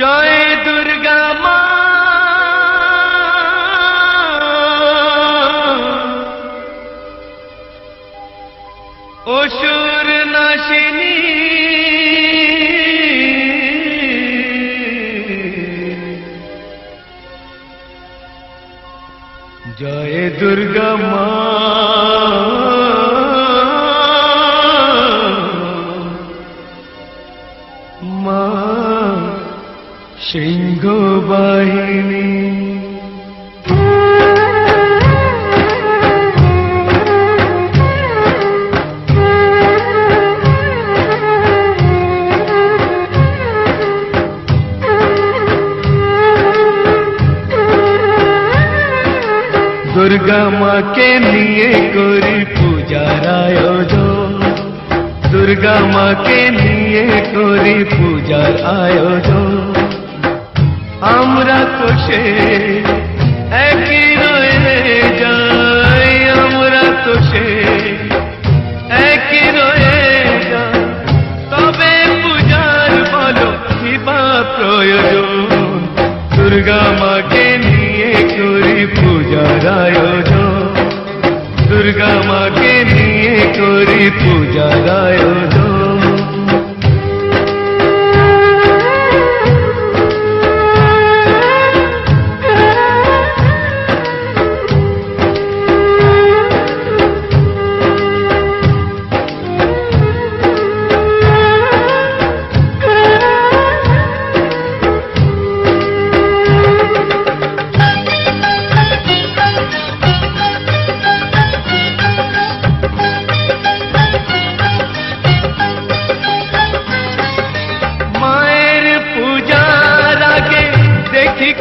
জয় দুর্গা মা অসুর নাশিনী জয় দুর্গা মা মা সিংহ বাহিনী দুর্গা মাকে নিয়ে করি পূজার আয়োজন দুর্গা মাকে নিয়ে করি পূজার আয়োজন আমরা তো সে একই রয়ে যাই আমরা তো সে একই রয়ে যাই তবে পূজার বলো কি বা প্রয়োজন দুর্গা মাকে নিয়ে করি পূজার আয়োজন দুর্গা মাকে নিয়ে করি পূজার আয়োজন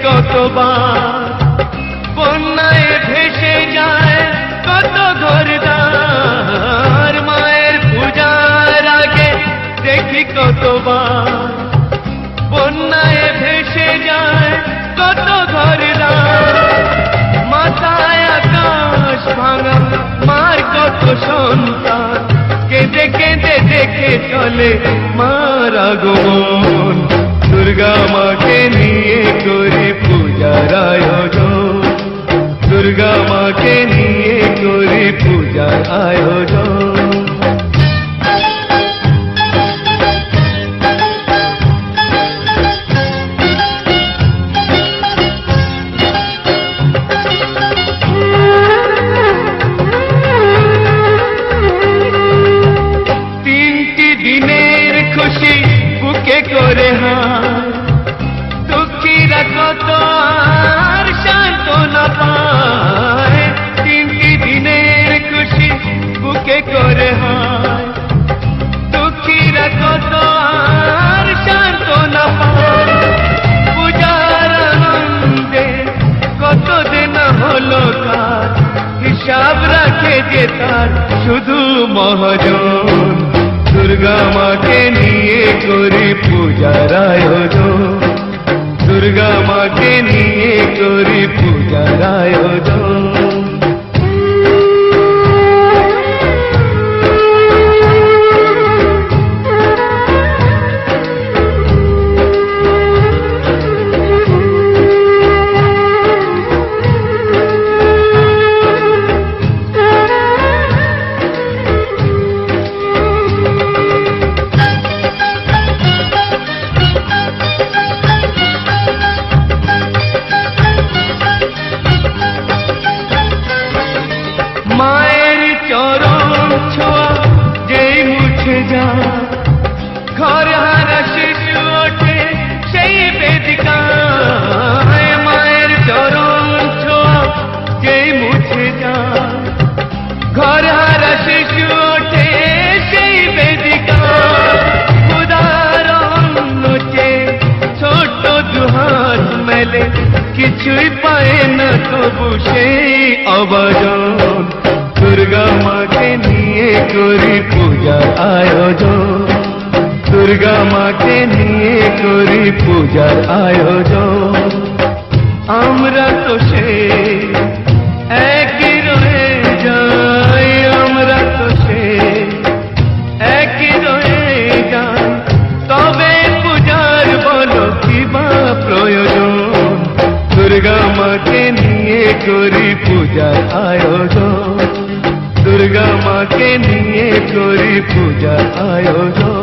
কতবার বন্যায় ভেসে যায় কত ঘরদার মায়ের পূজার আগে দেখি কতবার বন্যায় ভেসে যায় কত ঘরদার মাথায় আকাশ ভাঙা মার কত সন্তান কেঁদে কেঁদে দেখে চলে মার আগমন দুর্গা মাকে নিয়ে করি পূজার আয়োজন দুর্গা মাকে নিয়ে করি পূজার আয়োজন তিনটি দিনের খুশি বুকে করে দুঃখীরা কত আর সান্ত্বনা পায় তিনটি দিনের খুশি বুকে করে দুঃখীরা কত আর সান্ত্বনা পায় পূজার আনন্দে কত দিন হলো কার হিসাব রাখে যে তার শুধু মহাজন দুর্গা মাকে নিয়ে করি পূজার আয়োজন দুর্গা মাকে নিয়ে করি পূজার আয়োজন মায়ের চরণ ছোঁয়া যেই মুছে যায় ঘর হারা শিশু ওঠে সেই বেদিকায় মায়ের চরণ ছোঁয়া যেই মুছে যায় ঘর হারা শিশু ওঠে সেই বেদিকায় উদাহরণ ছোট দুহাত মেলে কিছুই পায় না তবু সেই আবাজন দুর্গা মাকে নিয়ে করি পূজার আয়োজন দুর্গা মাকে নিয়ে করি পূজার আয়োজন আমরা তো সে একই রয়ে যাই আমরা তো সে একই রয়ে যাই তবে পূজার বলো কি বা মাকে নিয়ে করি পূজা আয়োজন।